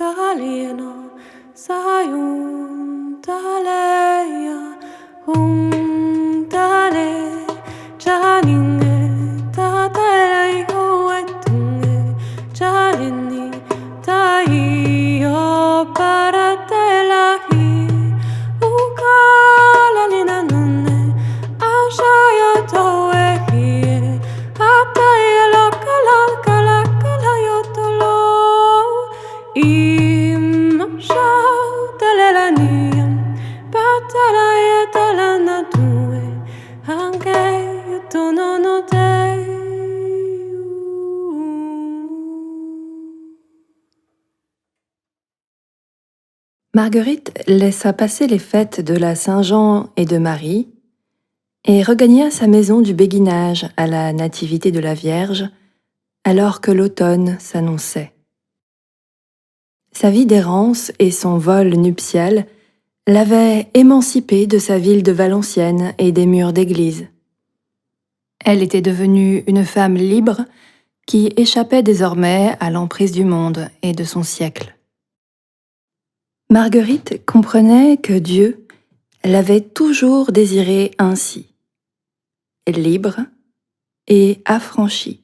Kalino sayuntaleya huntale janinge tatelai hoetunge jalini taiyo paratelahi ukalalina nunne ashaya toehie apaya lokalakala yotolo Marguerite laissa passer les fêtes de la Saint-Jean et de Marie et regagna sa maison du Béguinage à la Nativité de la Vierge alors que l'automne s'annonçait. Sa vie d'errance et son vol nuptial l'avaient émancipée de sa ville de Valenciennes et des murs d'église. Elle était devenue une femme libre qui échappait désormais à l'emprise du monde et de son siècle. Marguerite comprenait que Dieu l'avait toujours désirée ainsi, libre et affranchie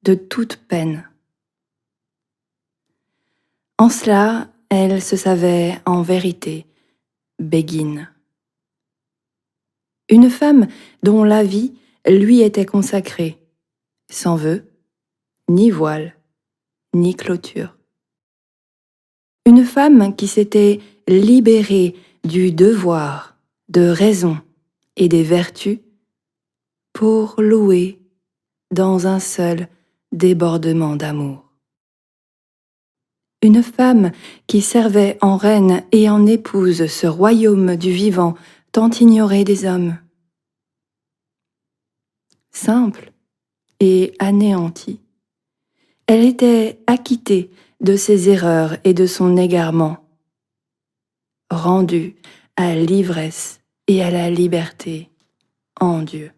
de toute peine. En cela, elle se savait en vérité béguine. Une femme dont la vie lui était consacrée, sans vœux, ni voile, ni clôture. Une femme qui s'était libérée du devoir, de raison et des vertus pour louer dans un seul débordement d'amour. Une femme qui servait en reine et en épouse ce royaume du vivant tant ignoré des hommes. Simple et anéantie, elle était acquittée de ses erreurs et de son égarement, rendue à l'ivresse et à la liberté en Dieu.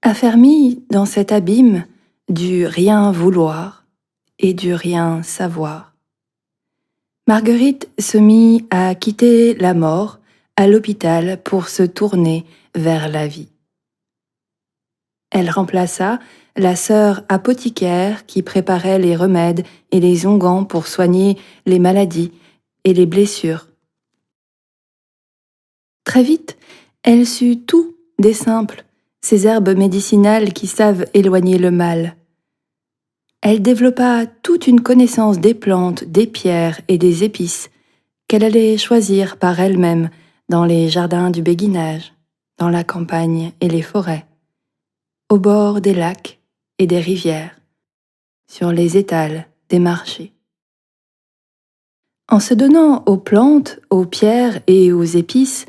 Affermie dans cet abîme du rien vouloir et du rien savoir, Marguerite se mit à quitter la mort à l'hôpital pour se tourner vers la vie. Elle remplaça la sœur apothicaire qui préparait les remèdes et les onguents pour soigner les maladies et les blessures. Très vite, elle sut tout des simples, ces herbes médicinales qui savent éloigner le mal. Elle développa toute une connaissance des plantes, des pierres et des épices qu'elle allait choisir par elle-même dans les jardins du Béguinage, dans la campagne et les forêts, au bord des lacs et des rivières, sur les étals des marchés. En se donnant aux plantes, aux pierres et aux épices,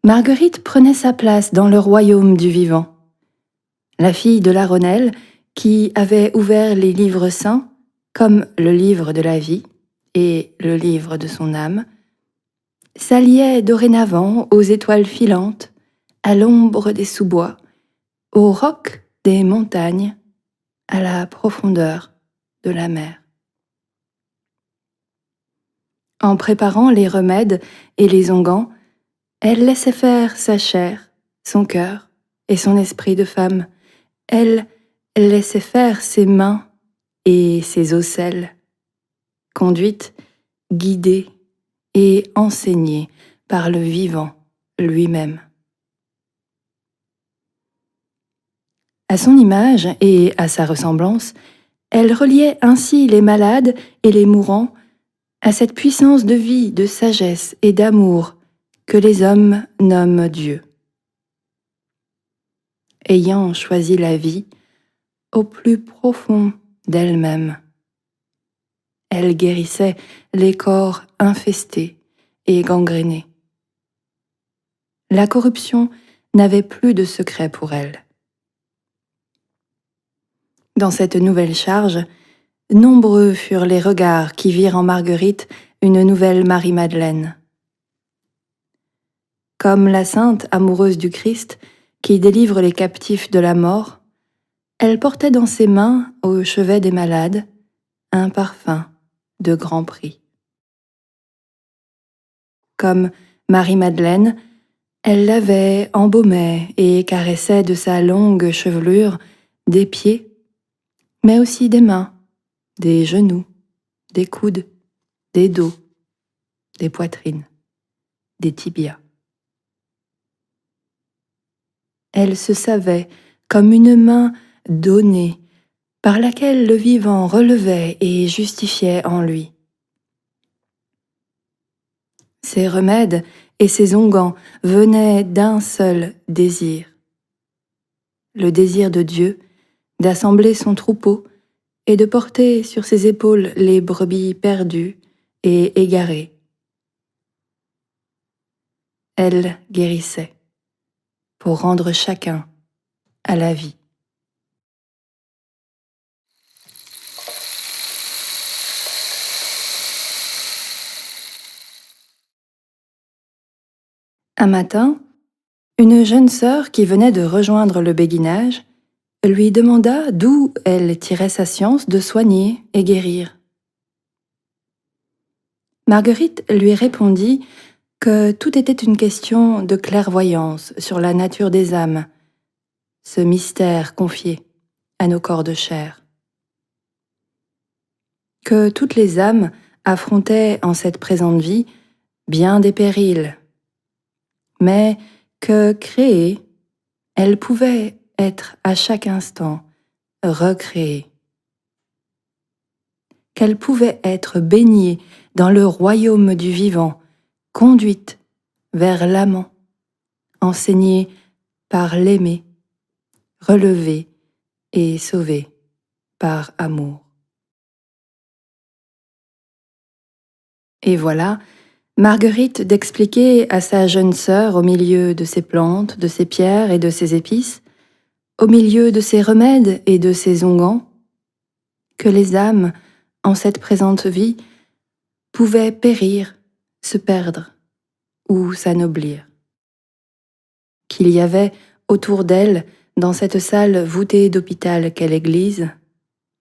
Marguerite prenait sa place dans le royaume du vivant. La fille de la Rhônelle, qui avait ouvert les livres saints, comme le livre de la vie et le livre de son âme, s'alliait dorénavant aux étoiles filantes, à l'ombre des sous-bois, aux rocs des montagnes, à la profondeur de la mer. En préparant les remèdes et les onguents, elle laissait faire sa chair, son cœur et son esprit de femme. Elle laissait faire ses mains et ses ocelles, conduite, guidée et enseignée par le vivant lui-même. À son image et à sa ressemblance, elle reliait ainsi les malades et les mourants à cette puissance de vie, de sagesse et d'amour que les hommes nomment Dieu. Ayant choisi la vie au plus profond d'elle-même, elle guérissait les corps infestés et gangrénés. La corruption n'avait plus de secret pour elle. Dans cette nouvelle charge, nombreux furent les regards qui virent en Marguerite une nouvelle Marie-Madeleine. Comme la sainte amoureuse du Christ qui délivre les captifs de la mort, elle portait dans ses mains, au chevet des malades, un parfum de grand prix. Comme Marie-Madeleine, elle lavait, embaumait et caressait de sa longue chevelure des pieds, mais aussi des mains, des genoux, des coudes, des dos, des poitrines, des tibias. Elle se savait comme une main donnée par laquelle le vivant relevait et justifiait en lui. Ses remèdes et ses onguents venaient d'un seul désir, le désir de Dieu d'assembler son troupeau et de porter sur ses épaules les brebis perdues et égarées. Elle guérissait pour rendre chacun à la vie. Un matin, une jeune sœur qui venait de rejoindre le béguinage lui demanda d'où elle tirait sa science de soigner et guérir. Marguerite lui répondit que tout était une question de clairvoyance sur la nature des âmes, ce mystère confié à nos corps de chair. Que toutes les âmes affrontaient en cette présente vie bien des périls, mais que créées, elles pouvaient être à chaque instant recréées. Qu'elles pouvaient être baignées dans le royaume du vivant, conduites vers l'amant, enseignées par l'aimé, relevées et sauvées par amour. Et voilà, Marguerite d'expliquer à sa jeune sœur au milieu de ses plantes, de ses pierres et de ses épices, au milieu de ses remèdes et de ses onguents, que les âmes, en cette présente vie, pouvaient périr, se perdre ou s'anoblir. Qu'il y avait autour d'elle, dans cette salle voûtée d'hôpital qu'est l'Église,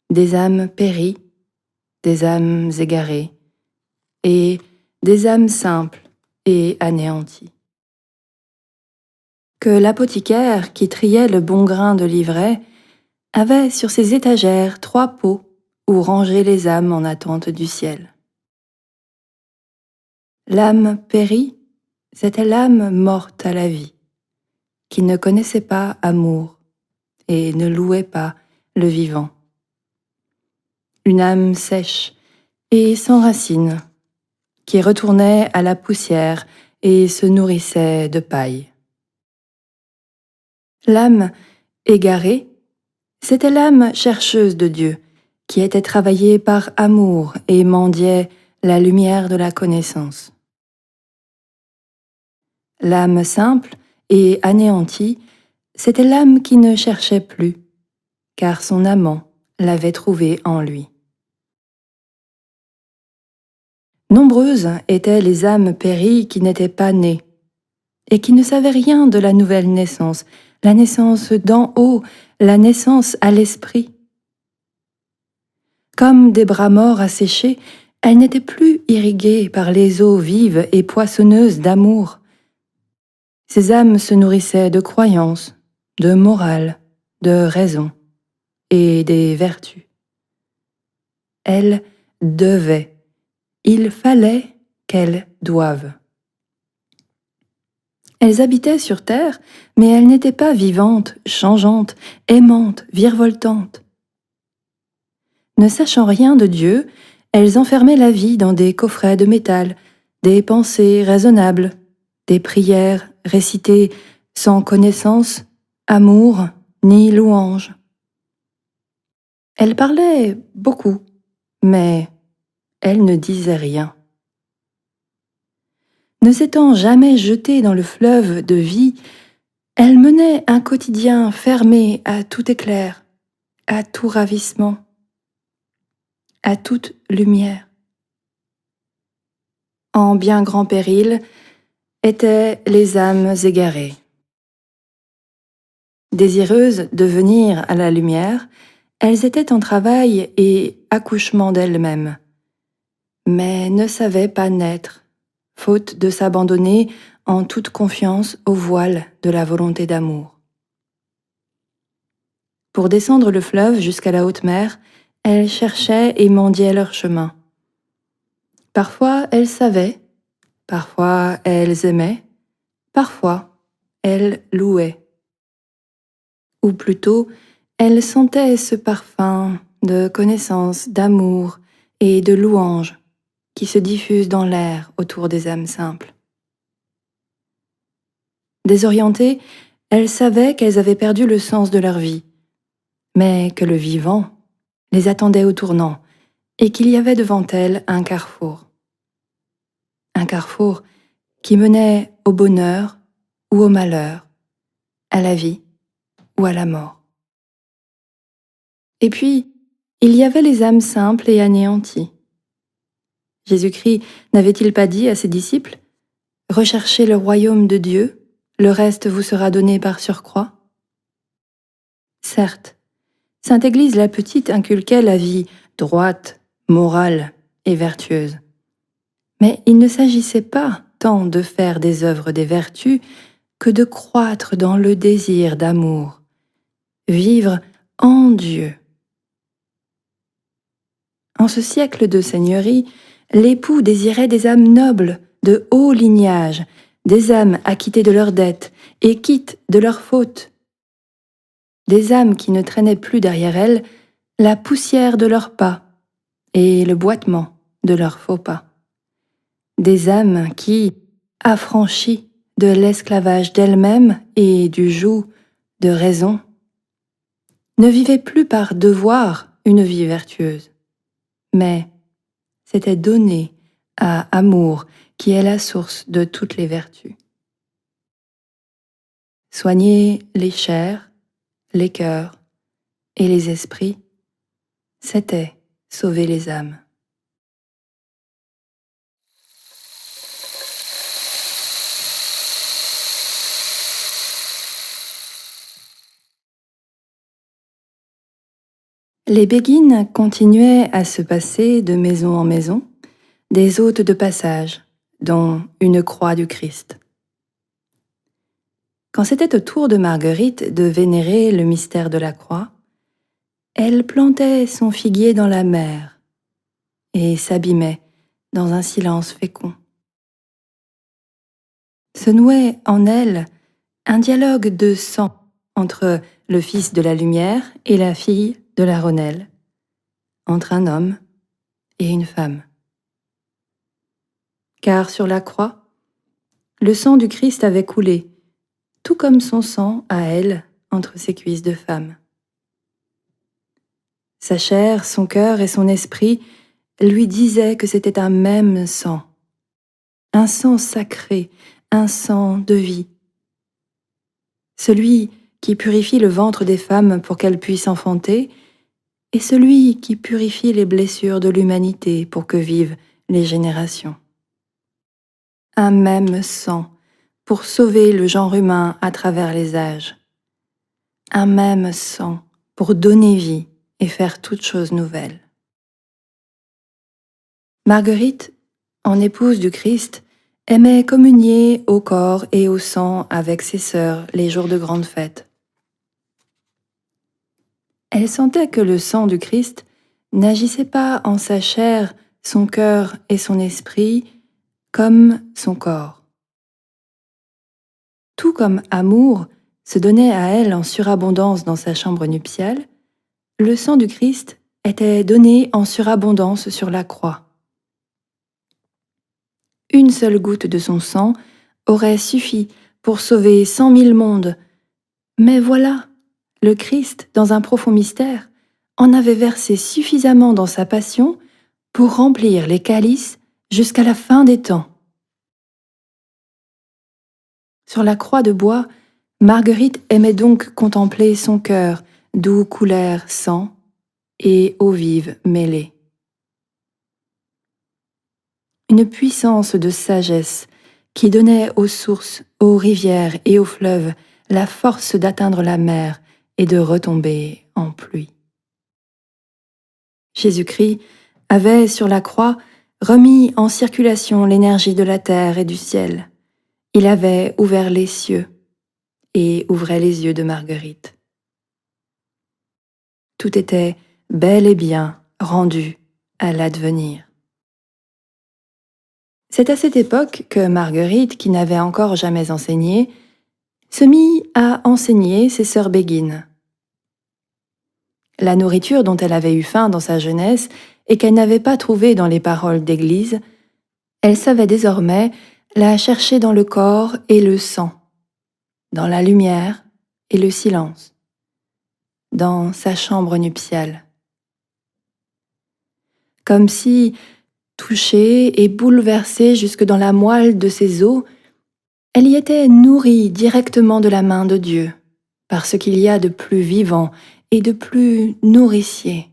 des âmes péries, des âmes égarées, et des âmes simples et anéanties. Que l'apothicaire qui triait le bon grain de l'ivraie avait sur ses étagères 3 pots où ranger les âmes en attente du ciel. L'âme périe, c'était l'âme morte à la vie, qui ne connaissait pas amour et ne louait pas le vivant. Une âme sèche et sans racines, qui retournait à la poussière et se nourrissait de paille. L'âme égarée, c'était l'âme chercheuse de Dieu, qui était travaillée par amour et mendiait la lumière de la connaissance. L'âme simple et anéantie, c'était l'âme qui ne cherchait plus, car son amant l'avait trouvée en lui. Nombreuses étaient les âmes péries qui n'étaient pas nées, et qui ne savaient rien de la nouvelle naissance, la naissance d'en haut, la naissance à l'esprit. Comme des bras morts asséchés, elles n'étaient plus irriguées par les eaux vives et poissonneuses d'amour. Ces âmes se nourrissaient de croyances, de morale, de raison et des vertus. Elles devaient. Il fallait qu'elles doivent. Elles habitaient sur terre, mais elles n'étaient pas vivantes, changeantes, aimantes, virevoltantes. Ne sachant rien de Dieu, elles enfermaient la vie dans des coffrets de métal, des pensées raisonnables, des prières récitées sans connaissance, amour ni louange. Elles parlaient beaucoup, mais elles ne disaient rien. Ne s'étant jamais jetées dans le fleuve de vie, elles menaient un quotidien fermé à tout éclair, à tout ravissement, à toute lumière. En bien grand péril étaient les âmes égarées. Désireuses de venir à la lumière, elles étaient en travail et accouchement d'elles-mêmes. mais ne savait pas naître, faute de s'abandonner en toute confiance au voile de la volonté d'amour. Pour descendre le fleuve jusqu'à la haute mer, elles cherchaient et mendiaient leur chemin. Parfois elles savaient, parfois elles aimaient, parfois elles louaient. Ou plutôt, elles sentaient ce parfum de connaissance, d'amour et de louange qui se diffuse dans l'air autour des âmes simples. Désorientées, elles savaient qu'elles avaient perdu le sens de leur vie, mais que le vivant les attendait au tournant et qu'il y avait devant elles un carrefour. Un carrefour qui menait au bonheur ou au malheur, à la vie ou à la mort. Et puis, il y avait les âmes simples et anéanties. Jésus-Christ n'avait-il pas dit à ses disciples « Recherchez le royaume de Dieu, le reste vous sera donné par surcroît » ? Certes, Sainte Église la Petite inculquait la vie droite, morale et vertueuse. Mais il ne s'agissait pas tant de faire des œuvres des vertus que de croître dans le désir d'amour, vivre en Dieu. En ce siècle de seigneurie, l'époux désirait des âmes nobles, de haut lignage, des âmes acquittées de leurs dettes et quittes de leurs fautes. Des âmes qui ne traînaient plus derrière elles la poussière de leurs pas et le boitement de leurs faux pas. Des âmes qui, affranchies de l'esclavage d'elles-mêmes et du joug de raison, ne vivaient plus par devoir une vie vertueuse, mais s'étaient données à amour qui est la source de toutes les vertus. Soigner les chairs, les cœurs et les esprits, c'était sauver les âmes. Les béguines continuaient à se passer de maison en maison, des hôtes de passage, dont une croix du Christ. Quand c'était au tour de Marguerite de vénérer le mystère de la croix, elle plantait son figuier dans la mer et s'abîmait dans un silence fécond. Se nouait en elle un dialogue de sang entre le fils de la lumière et la fille de la Rhônelle, entre un homme et une femme. Car sur la croix, le sang du Christ avait coulé, tout comme son sang à elle entre ses cuisses de femme. Sa chair, son cœur et son esprit lui disaient que c'était un même sang, un sang sacré, un sang de vie. Celui qui purifie le ventre des femmes pour qu'elles puissent enfanter, et celui qui purifie les blessures de l'humanité pour que vivent les générations. Un même sang pour sauver le genre humain à travers les âges. Un même sang pour donner vie et faire toute chose nouvelle. Marguerite, en épouse du Christ, aimait communier au corps et au sang avec ses sœurs les jours de grandes fêtes. Elle sentait que le sang du Christ n'agissait pas en sa chair, son cœur et son esprit comme son corps. Tout comme amour se donnait à elle en surabondance dans sa chambre nuptiale, le sang du Christ était donné en surabondance sur la croix. Une seule goutte de son sang aurait suffi pour sauver 100 000 mondes, mais voilà, le Christ, dans un profond mystère, en avait versé suffisamment dans sa passion pour remplir les calices jusqu'à la fin des temps. Sur la croix de bois, Marguerite aimait donc contempler son cœur d'où coulèrent sang et eau vive mêlée. Une puissance de sagesse qui donnait aux sources, aux rivières et aux fleuves la force d'atteindre la mer et de retomber en pluie. Jésus-Christ avait sur la croix remis en circulation l'énergie de la terre et du ciel. Il avait ouvert les cieux et ouvrait les yeux de Marguerite. Tout était bel et bien rendu à l'advenir. C'est à cette époque que Marguerite, qui n'avait encore jamais enseigné, se mit à enseigner ses sœurs béguines. La nourriture dont elle avait eu faim dans sa jeunesse et qu'elle n'avait pas trouvée dans les paroles d'Église, elle savait désormais la chercher dans le corps et le sang, dans la lumière et le silence, dans sa chambre nuptiale. Comme si, touchée et bouleversée jusque dans la moelle de ses os, elle y était nourrie directement de la main de Dieu, par ce qu'il y a de plus vivant et de plus nourricier.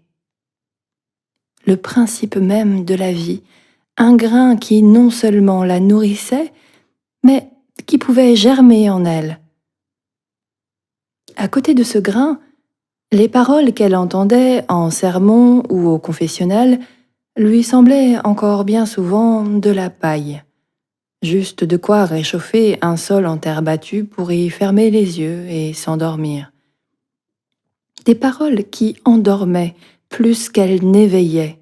Le principe même de la vie, un grain qui non seulement la nourrissait, mais qui pouvait germer en elle. À côté de ce grain, les paroles qu'elle entendait en sermon ou au confessionnal lui semblaient encore bien souvent de la paille, juste de quoi réchauffer un sol en terre battue pour y fermer les yeux et s'endormir. Des paroles qui endormaient plus qu'elles n'éveillaient.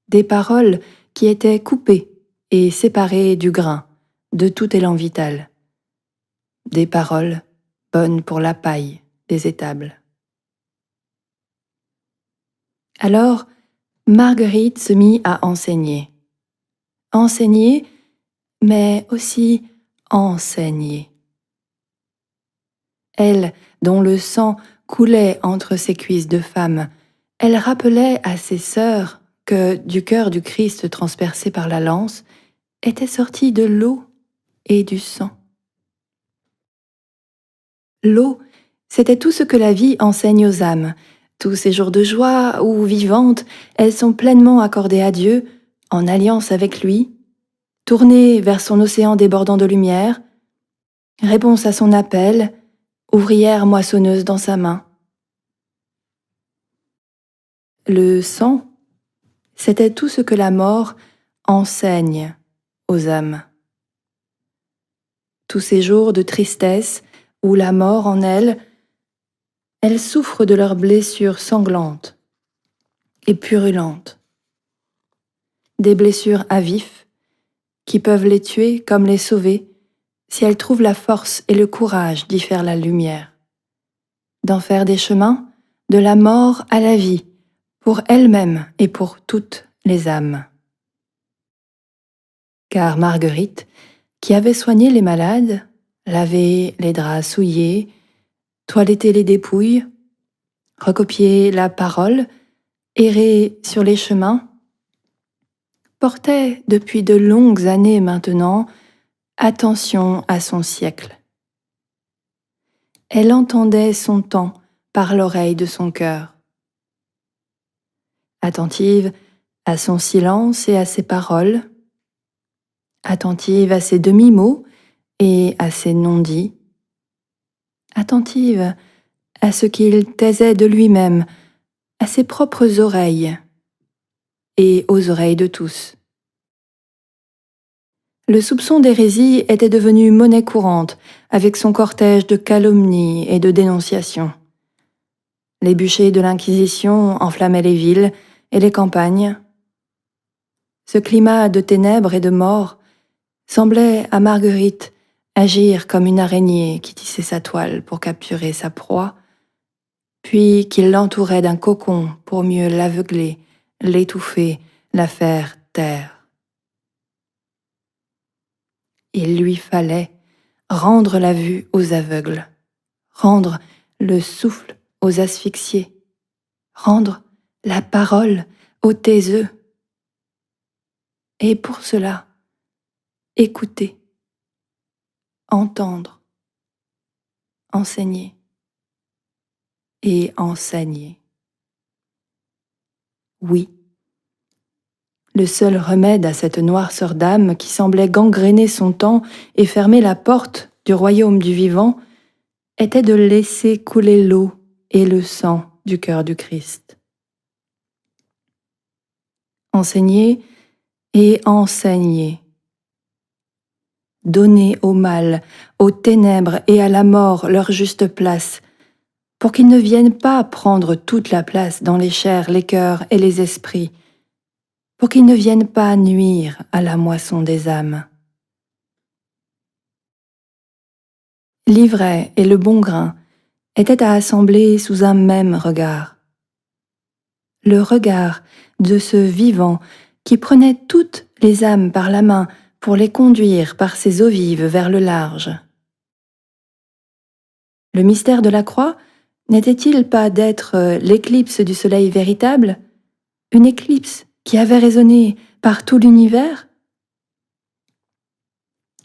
Des paroles qui étaient coupées et séparées du grain, de tout élan vital. Des paroles bonnes pour la paille des étables. Alors, Marguerite se mit à enseigner. Enseigner, mais aussi enseigner. Elle, dont le sang coulait entre ses cuisses de femme, elle rappelait à ses sœurs que du cœur du Christ transpercé par la lance était sorti de l'eau et du sang. L'eau, c'était tout ce que la vie enseigne aux âmes. Tous ces jours de joie où, vivantes, elles sont pleinement accordées à Dieu, en alliance avec lui, tournées vers son océan débordant de lumière, réponse à son appel, ouvrière moissonneuse dans sa main. Le sang, c'était tout ce que la mort enseigne aux âmes. Tous ces jours de tristesse où la mort en elles souffrent de leurs blessures sanglantes et purulentes. Des blessures à vif qui peuvent les tuer comme les sauver si elles trouvent la force et le courage d'y faire la lumière, d'en faire des chemins de la mort à la vie pour elles-mêmes et pour toutes les âmes. Car Marguerite, qui avait soigné les malades, lavé les draps souillés, toiletté les dépouilles, recopié la parole, erré sur les chemins, portait depuis de longues années maintenant attention à son siècle. Elle entendait son temps par l'oreille de son cœur. Attentive à son silence et à ses paroles, attentive à ses demi-mots et à ses non-dits, attentive à ce qu'il taisait de lui-même, à ses propres oreilles et aux oreilles de tous. Le soupçon d'hérésie était devenu monnaie courante avec son cortège de calomnies et de dénonciations. Les bûchers de l'Inquisition enflammaient les villes et les campagnes. Ce climat de ténèbres et de mort semblait à Marguerite agir comme une araignée qui tissait sa toile pour capturer sa proie, puis qu'il l'entourait d'un cocon pour mieux l'aveugler, l'étouffer, la faire taire. Il lui fallait rendre la vue aux aveugles, rendre le souffle aux asphyxiés, rendre la parole aux taiseux. Et pour cela, écouter, entendre, enseigner et enseigner. Oui, le seul remède à cette noirceur d'âme qui semblait gangréner son temps et fermer la porte du royaume du vivant était de laisser couler l'eau et le sang du cœur du Christ. Enseigner, et enseigner. Donner au mal, aux ténèbres et à la mort leur juste place, pour qu'ils ne viennent pas prendre toute la place dans les chairs, les cœurs et les esprits, pour qu'ils ne viennent pas nuire à la moisson des âmes. L'ivraie et le bon grain étaient à assembler sous un même regard. Le regard de ce vivant qui prenait toutes les âmes par la main pour les conduire par ses eaux vives vers le large. Le mystère de la croix n'était-il pas d'être l'éclipse du soleil véritable, une éclipse qui avait résonné par tout l'univers?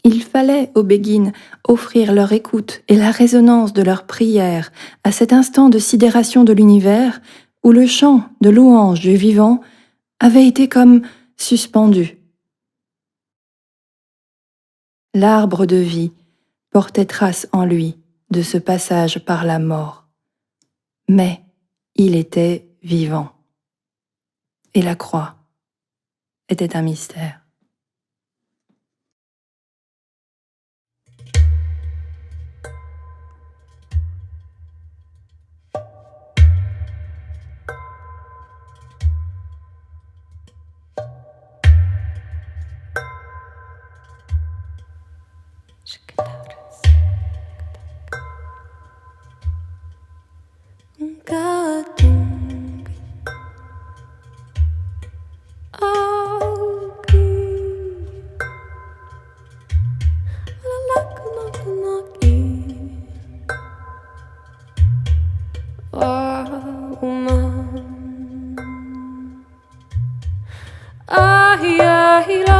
Il fallait aux Béguines offrir leur écoute et la résonance de leur prière à cet instant de sidération de l'univers où le chant de louange du vivant avait été comme suspendu. L'arbre de vie portait trace en lui de ce passage par la mort, mais il était vivant. Et la croix était un mystère. Gadung Aki Lalakanakanaki Wauman Ahiyahila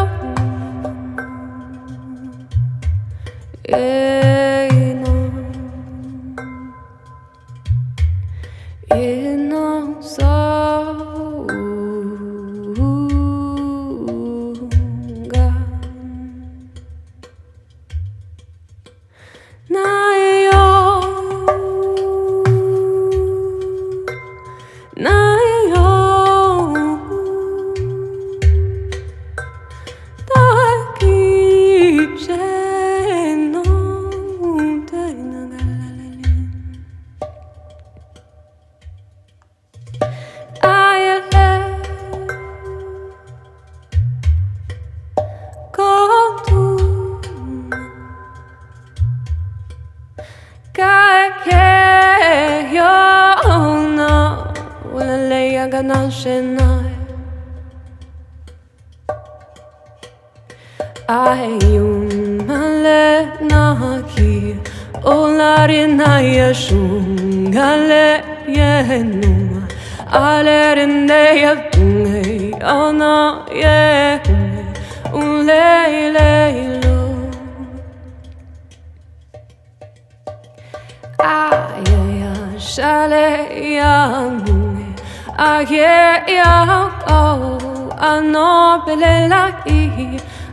Ayumalenaki Olarinaya Shungale Yenuma Alerindeya Tunge Ana Yehume Uleileilo Ayaya Shaleya Munge Ayeya Kau Anobelelaki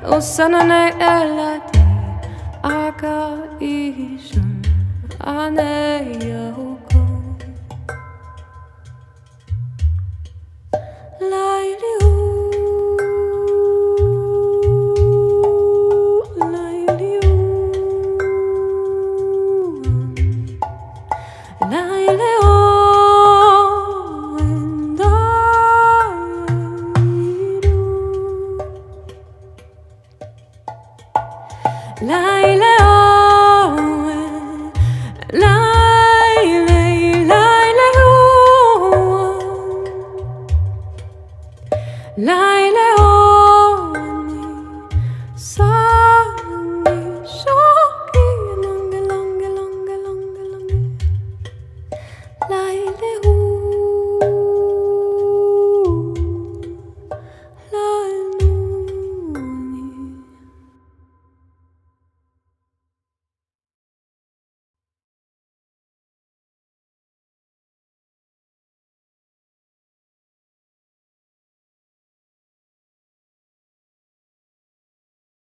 Osanane elati Aka ishun Aneyoko Lailiu Lailiu Laileo Laila